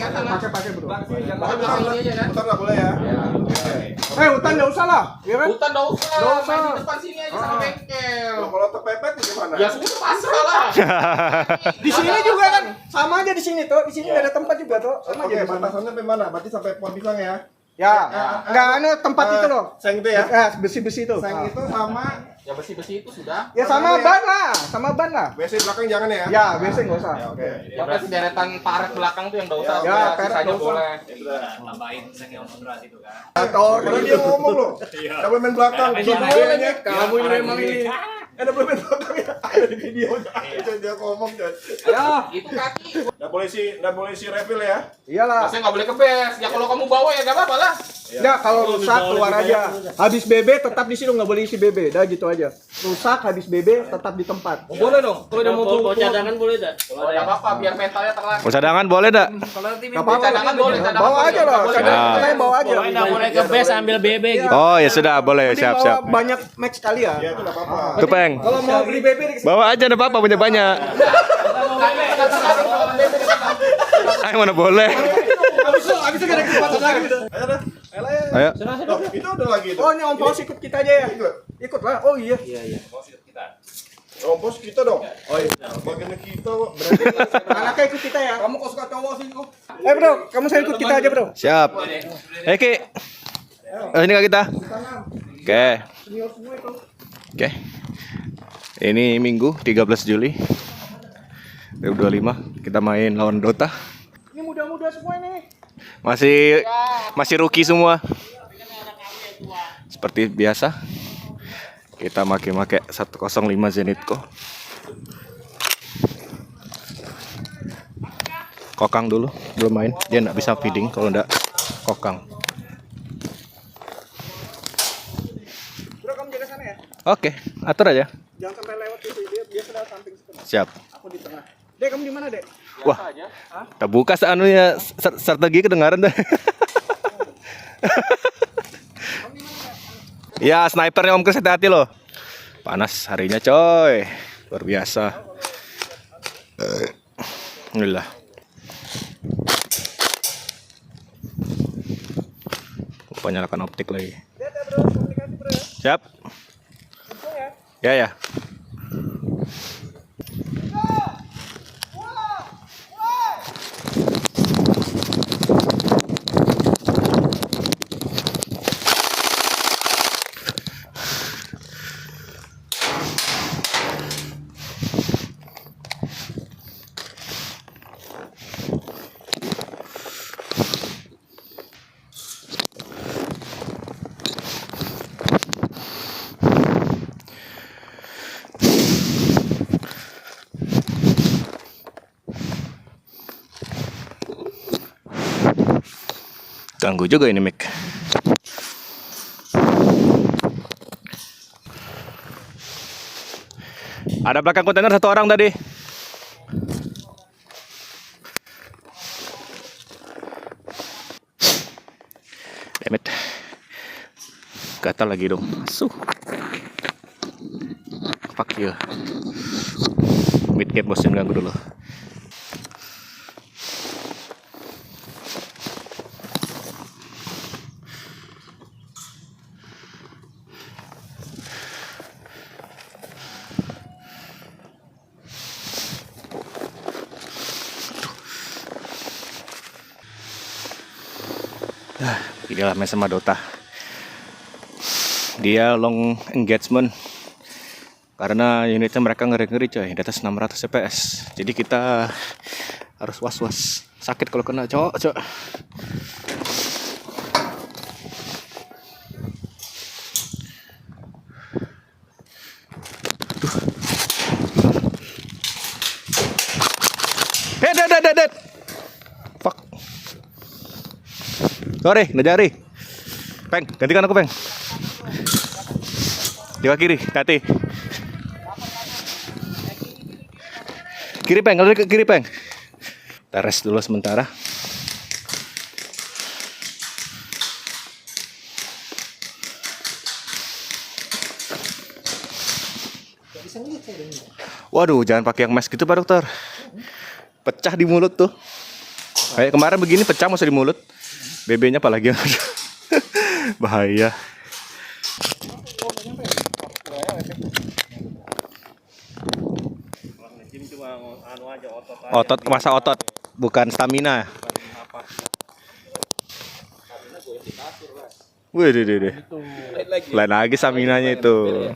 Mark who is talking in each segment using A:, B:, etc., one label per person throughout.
A: kan tanah.
B: Pakai bro.
A: Belakang ini aja kan.
C: Hutan nggak boleh ya?
B: Hutan nggak usah lah, ya kan?
A: Hutan nggak usah.
B: Nggak usah.
A: Main di depan sini aja sama bengkel.
C: Kalau terpepet gimana?
A: Ya sudah pasrah lah.
B: Di sini juga kan sama aja di sini tuh. Di sini nggak ada tempat juga tuh. Sama
C: Oke,
B: aja. di sana.
C: batasannya sampai mana? Berarti sampai pohon pisang ya?
B: Ya, nggak ada tempat itu loh.
C: Seng itu ya?
B: Besi-besi itu.
C: Seng itu sama
A: Ya besi-besi itu sudah.
B: Ya sama ban lah, sama ban lah.
C: WC belakang jangan ya?
B: Ya, biasa nggak usah.
C: Ya, oke.
A: Ya berarti deretan paret belakang tuh yang nggak usah.
B: Ya,
A: udah
B: karet
A: sisanya
B: nggak usah.
A: boleh.
D: Tambahin seng yang moderat itu kan.
B: Atau
C: Kalau dia ngomong loh, nggak boleh main belakang.
D: Iya,
C: Videonya
B: kamu ini memang ini.
C: ada boleh main belakang ya? Ada di videonya. Itu dia ngomong kan.
B: Ya,
A: Itu kaki.
C: Nggak boleh si refill ya?
B: iyalah.
A: Masnya nggak boleh kebes. Ya kalau kamu bawa ya nggak apa-apa lah.
B: Ya kalau rusak keluar aja. Habis BB tetap di sini, nggak boleh isi BB. Dah gitu aja. Rusak habis BB tetap di tempat.
A: Boleh dong. Kalau udah mau
D: Bawa cadangan boleh dah.
A: Oh, ya apa-apa biar mentalnya terlatih.
E: Oh, cadangan boleh dak?
B: Nggak apa-apa.
A: Cadangan boleh, cadangan
B: Bawa
A: boleh.
B: aja loh.
A: Boleh.
B: Cadangan kalian bawa aja.
D: Pokoknya boleh ke base ambil BB gitu.
E: Oh ya sudah boleh,
B: Mending
E: siap
B: bawa
E: siap.
B: banyak max kali ya.
C: Ya itu nggak apa-apa.
E: Tuh Peng,
B: Kalau mau beli BB di
E: bawa aja ada apa-apa banyak banyak. Ay mana boleh.
B: habis itu gak ada kesempatan lagi udah.
C: Ayo dah.
E: Ayo.
C: Loh, itu ada lagi itu.
B: Oh, ini Om Paus ikut kita aja ya. Ikut lah. Oh iya.
C: Rompos kita dong. Oh iya. Bagiannya kita kok. Berarti
B: Anaknya ikut kita ya.
C: kamu kok suka cowok sih kok?
B: Bro, kamu saya ikut kita aja, Bro.
E: Siap. Ki. Ini kak kita. Oke.
B: Senior semua itu.
E: Oke. Ini Minggu 13 Juli 2025. Kita main lawan Dota.
B: Ini muda-muda semua ini.
E: Masih rookie semua. Seperti biasa. Kita make 105 Zenitco. Kokang dulu, belum main. Dia nggak bisa feeding kalau nggak kokang.
B: Bro, kamu jaga sana ya.
E: Oke, atur aja.
B: Jangan sampai lewat itu. Dia sudah samping sebelah.
E: Siap.
B: Aku di tengah. Dek, kamu di mana, Dek?
E: Wah, kita buka seanunya strategi kedengaran dah. Ya, snipernya Om Kris, hati-hati loh. Panas harinya coy, luar biasa. Alhamdulillah. Lupa nyalakan optik lagi.
B: Lihat ya, Bro. Komunikasi, Bro ya.
E: Siap.
B: Info ya.
E: Ya ya. Ganggu juga ini mic. Ada belakang kontainer satu orang tadi. Demet. Gatal lagi dong. Fuck you. Mid gap bosin ganggu dulu. Inilah main sama Dota. Dia long engagement karena unitnya mereka ngeri-ngeri coy, di atas 600 fps. Jadi kita harus was-was, sakit kalau kena cok. Dead. Fuck. Sorry, ngejari. Peng, gantikan aku, Peng. Di kiri, hati. Kiri, Peng, kalau ke kiri, Peng. Kita rest dulu sementara. Waduh, jangan pakai yang mask gitu, Pak Dokter. Pecah di mulut tuh. Kayak kemarin begini pecah masuk di mulut. BB-nya apalagi yang ada. Bahaya. Otot, masa otot, bukan stamina. Wih, deh. Lain lagi stamina-nya itu.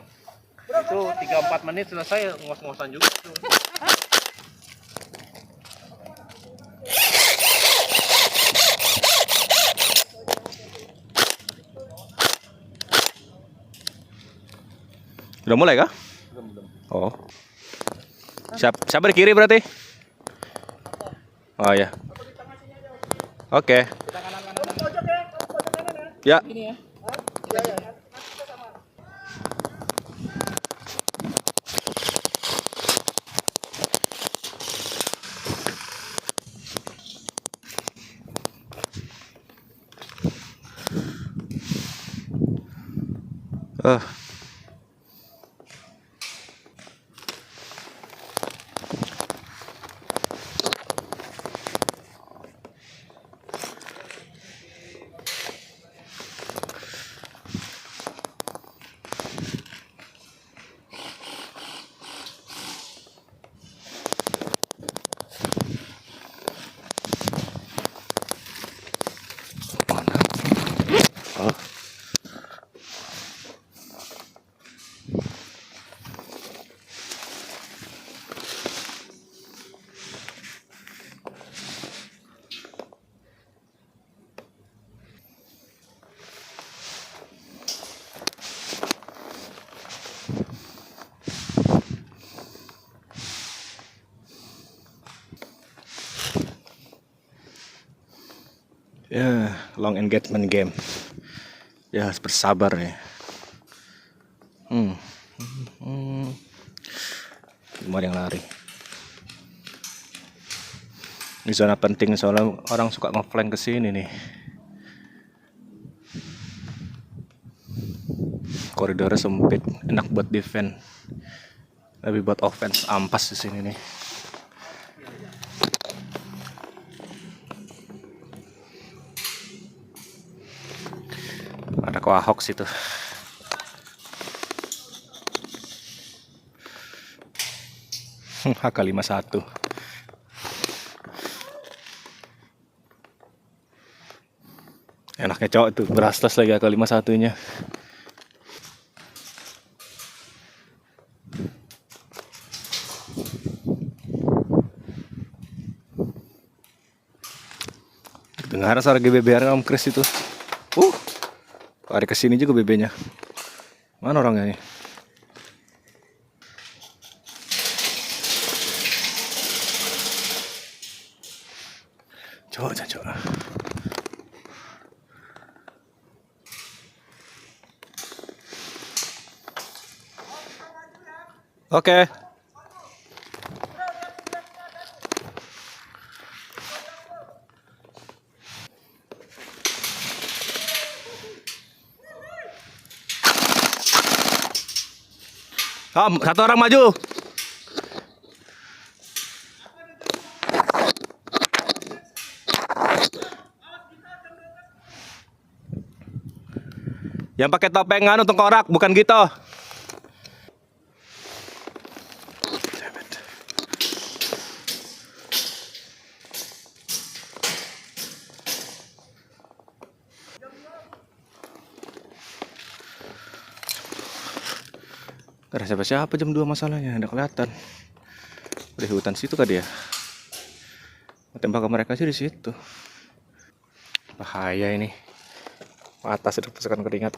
D: Itu 3-4 menit selesai ngos-ngosan juga tuh.
E: Udah mulai kah? Belum. Oh. Siapa di kiri berarti? Oh ya. Oke. Ya. Ya, long engagement game. Ya, harus bersabar ya. Gimana yang lari? Ini zona penting soalnya orang suka ngeflank ke sini nih. Koridornya sempit, enak buat defense. Tapi buat offense ampas di sini nih. Ada Quahog situ. HK51. Enaknya cowok tuh, berastas lagi HK51-nya. Dengar suara GBBR Om Chris itu. Lari ke sini juga BB-nya. Mana orangnya nih? Coba. Oke. Satu orang maju. Yang pakai topengan untuk korak, bukan gitu. Ada siapa-siapa jam 2 masalahnya, ada kelihatan. Di hutan situ kan dia. Tembak ke mereka sih di situ. Bahaya ini. Mata sudah pasukan keringat.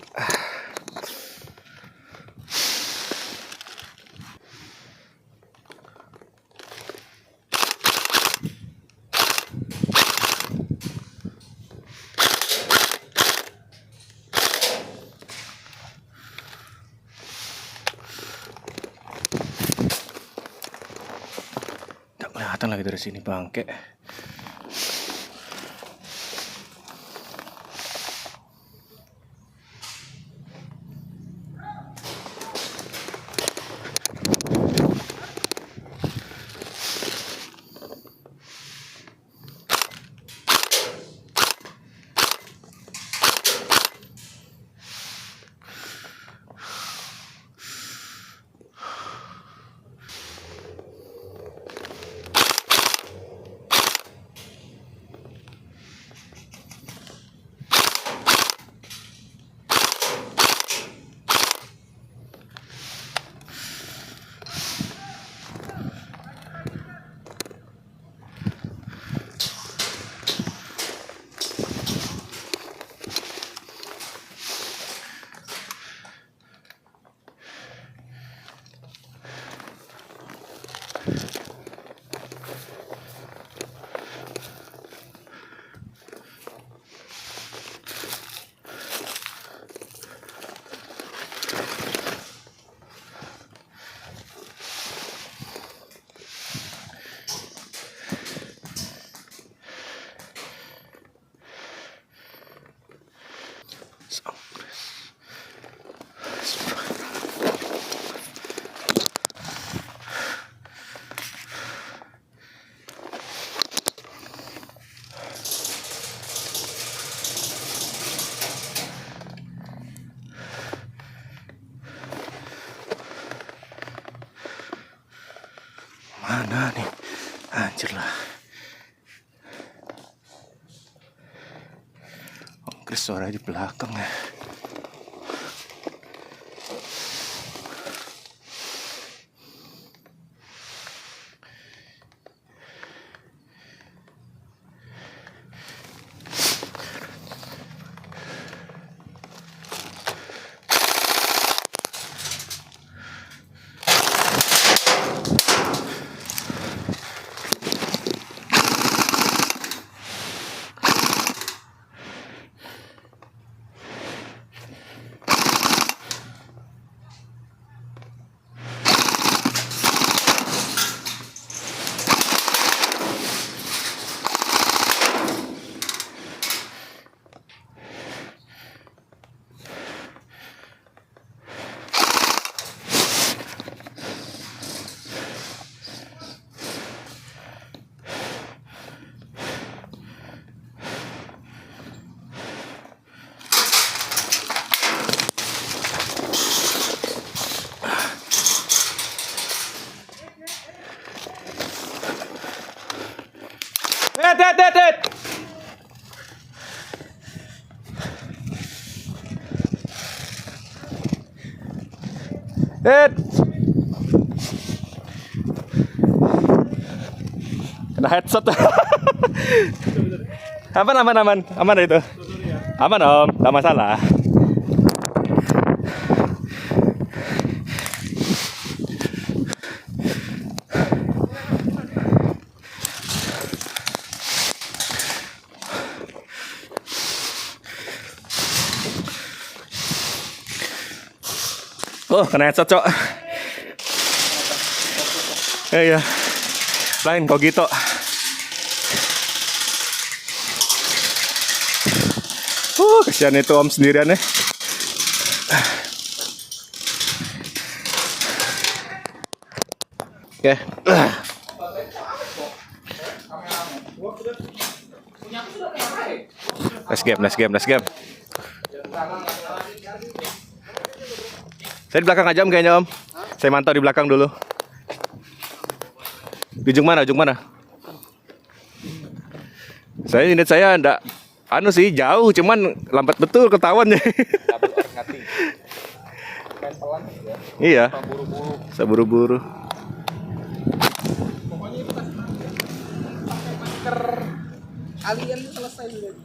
E: Kelihatan lagi dari sini bangke. Mana nih? Anjir lah. Om Chris suara di belakang ya. Tet. Kena headset. Aman itu. Aman om, tak masalah. Oh, kena headset, Cok. Iya. Lain kok gitu. Kasihan itu om sendirian ya. Oke. Nice game. Saya di belakang aja om kayaknya om. Saya mantau di belakang dulu. Di ujung mana? Unit saya enggak sih jauh, cuman lambat betul ketahuan ya. Iya. Seburu-buru.
A: Kalian selesai dulu.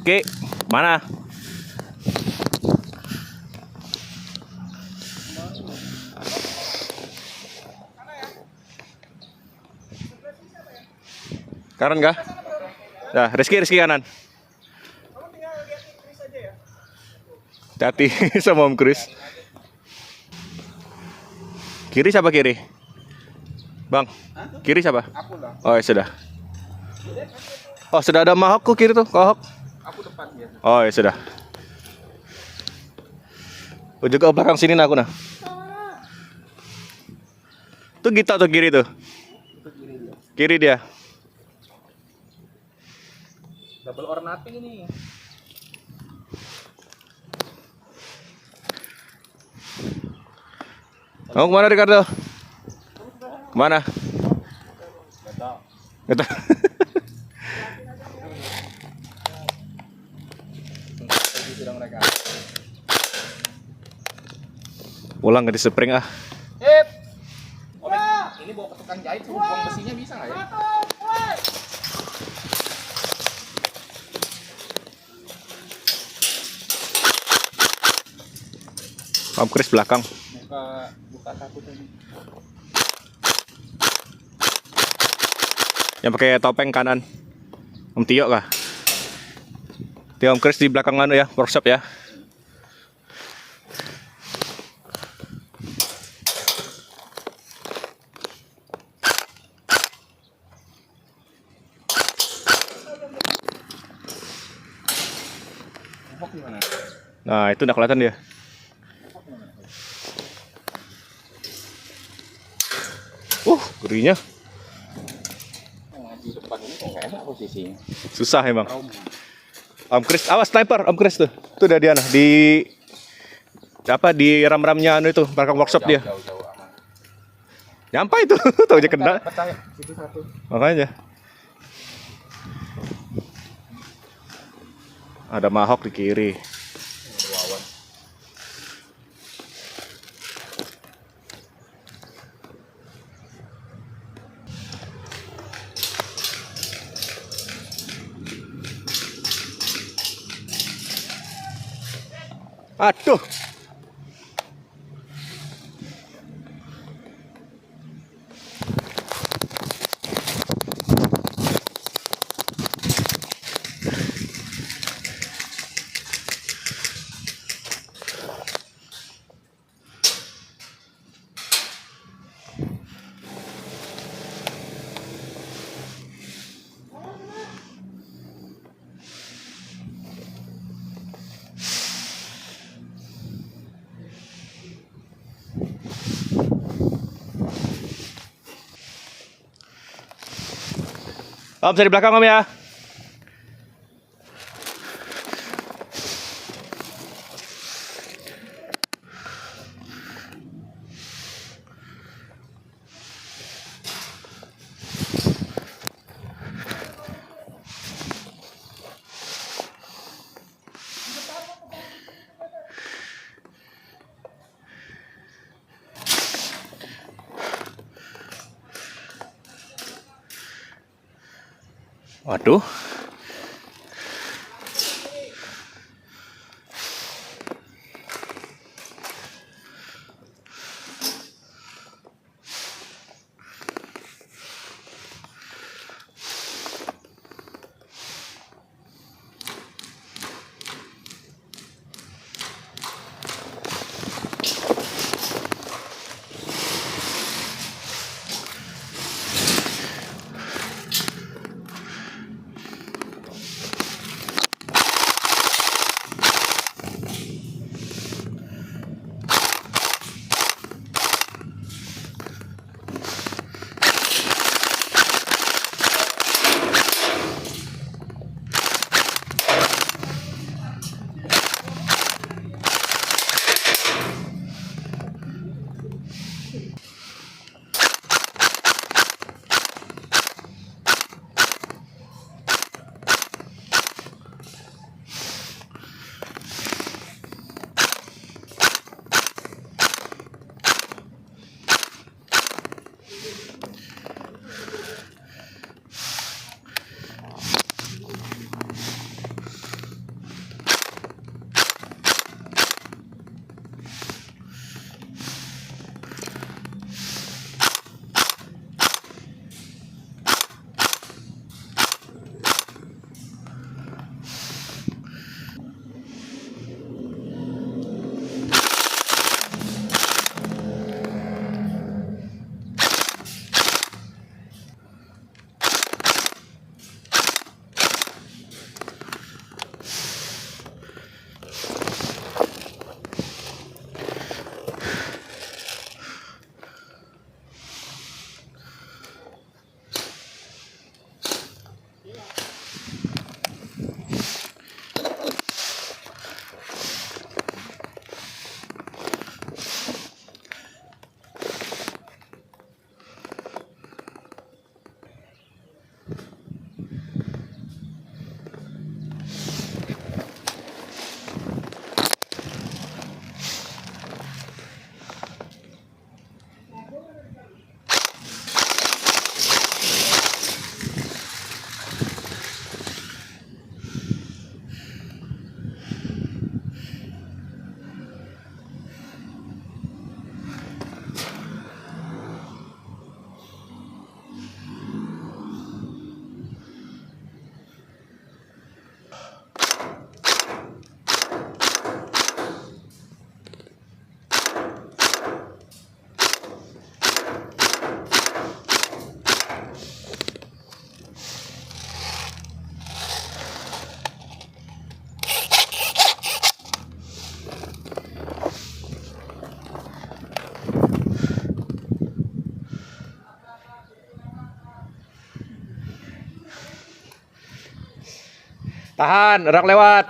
E: Oke, mana? Kanan kah? Nah, Rizky kanan. Hati sama Om Chris. Kiri siapa kiri? Bang, kiri siapa?
A: Aku lah.
E: Oh ya sudah. Oh sudah ada Mahok kiri tuh, Kohok.
A: Aku depan dia.
E: Oh ya sudah. Oh juga belakang sini nah aku nah. Tuh Gita tuh kiri tuh. Kiri dia.
A: Double or nothing ini.
E: Kamu kemana Ricardo? Kemana? Gak tahu. Pulang ke di spring ah.
A: Ini bawa ke tukang jahit, suruh buang besinya bisa nggak ya?
E: Om Chris belakang.
A: Buka takut tadi.
E: Yang pakai topeng kanan. Om Tio kah? Tio Om Chris di belakang anu ya, workshop ya. Nah, itu udah kelihatan dia. gurihnya.
A: Nah, di depan ini kok nggak enak posisinya.
E: Susah emang. Om Chris, awas sniper, Om Chris tuh. Tuh udah dia nah di apa di ram-ramnya anu itu, belakang workshop dia.
A: Jauh-jauh aman.
E: Nyampe itu, tahu aja kena.
A: Percaya, situ satu.
E: Makanya. Ada mahok di kiri.
A: Wawan.
E: Aduh. Om, saya di belakang Om ya. Waduh. Tahan, rak lewat.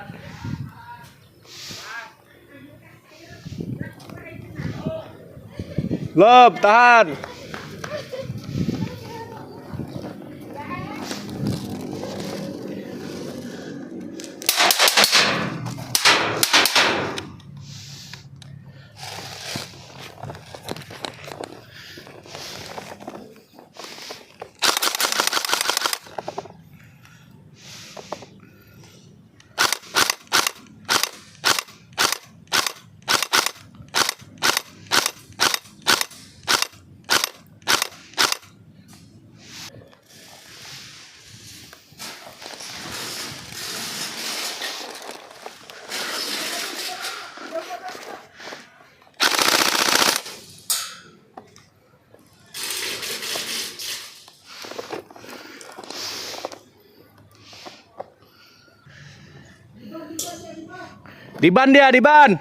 E: Belum, tahan. Diban dia, diban.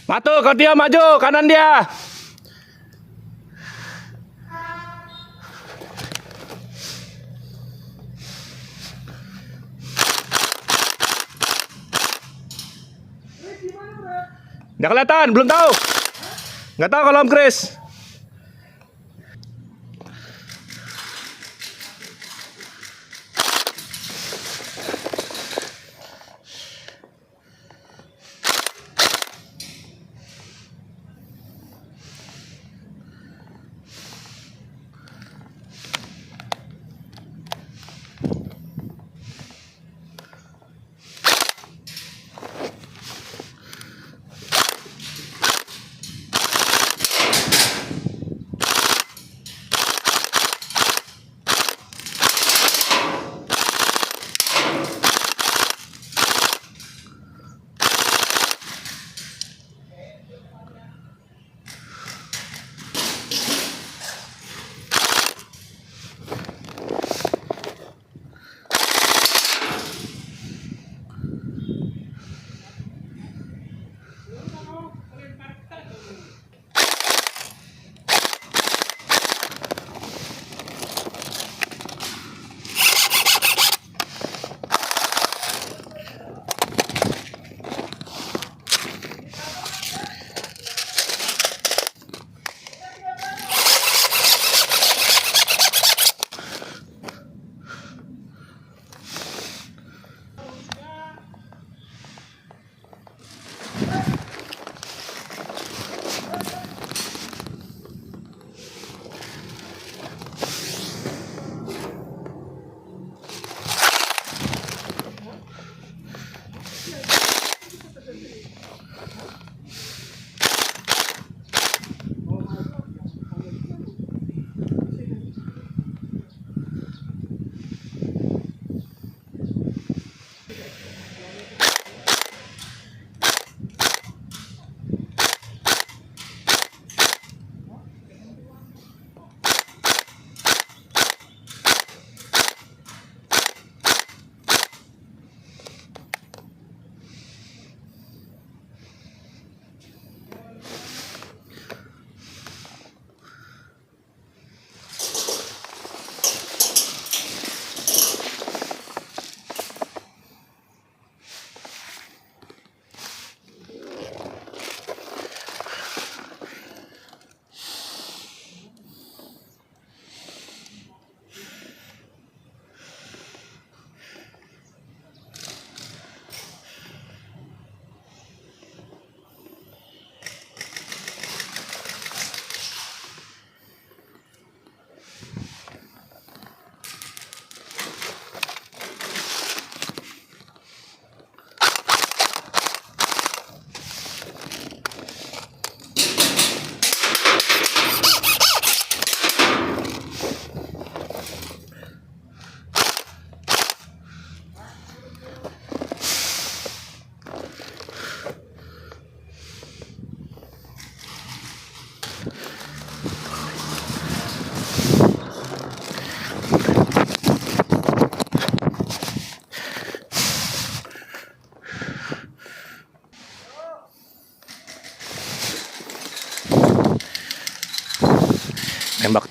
E: Matu, kau dia maju, kanan dia. Nggak kelihatan, belum tahu. Nggak tahu kalau Om Chris.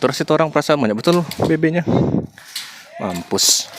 E: terus itu orang perasa banyak betul BB-nya. Mampus.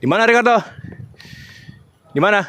E: Di mana Ricardo? Di mana?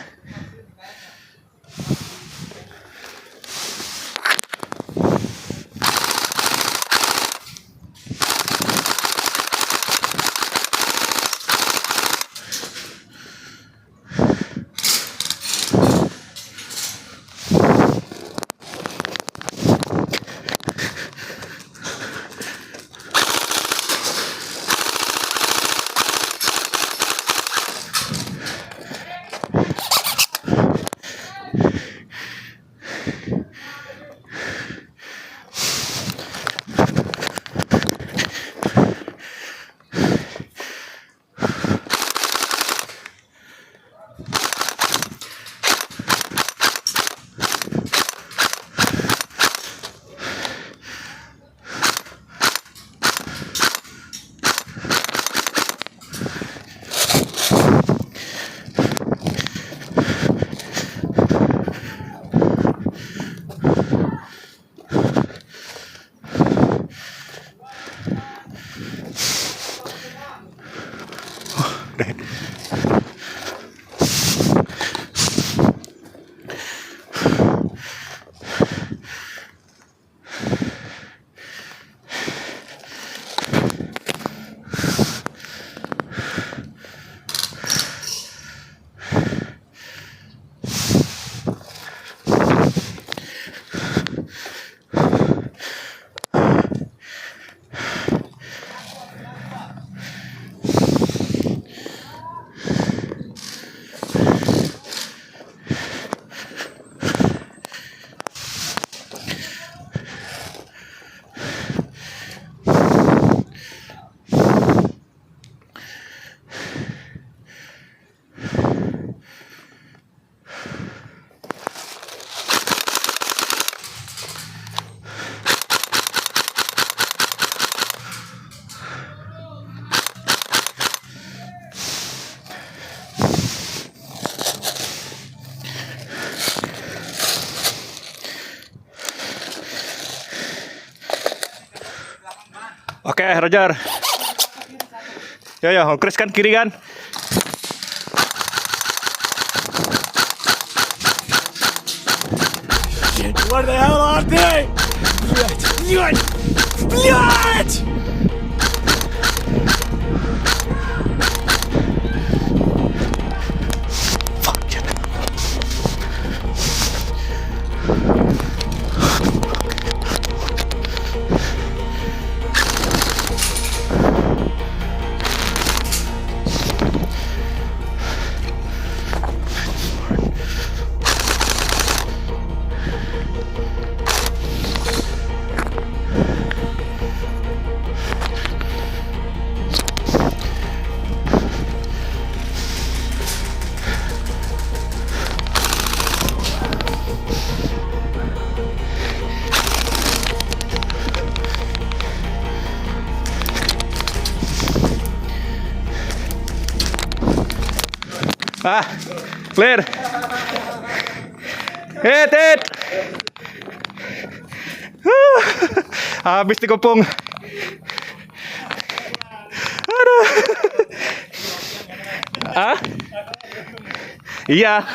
E: Oke, Roger. Yo, Chris kan kiri kan?
C: Where the hell are they? Блядь!
E: Ah, clear. Hit. Habis dikepung. Aduh. Ah? Iya.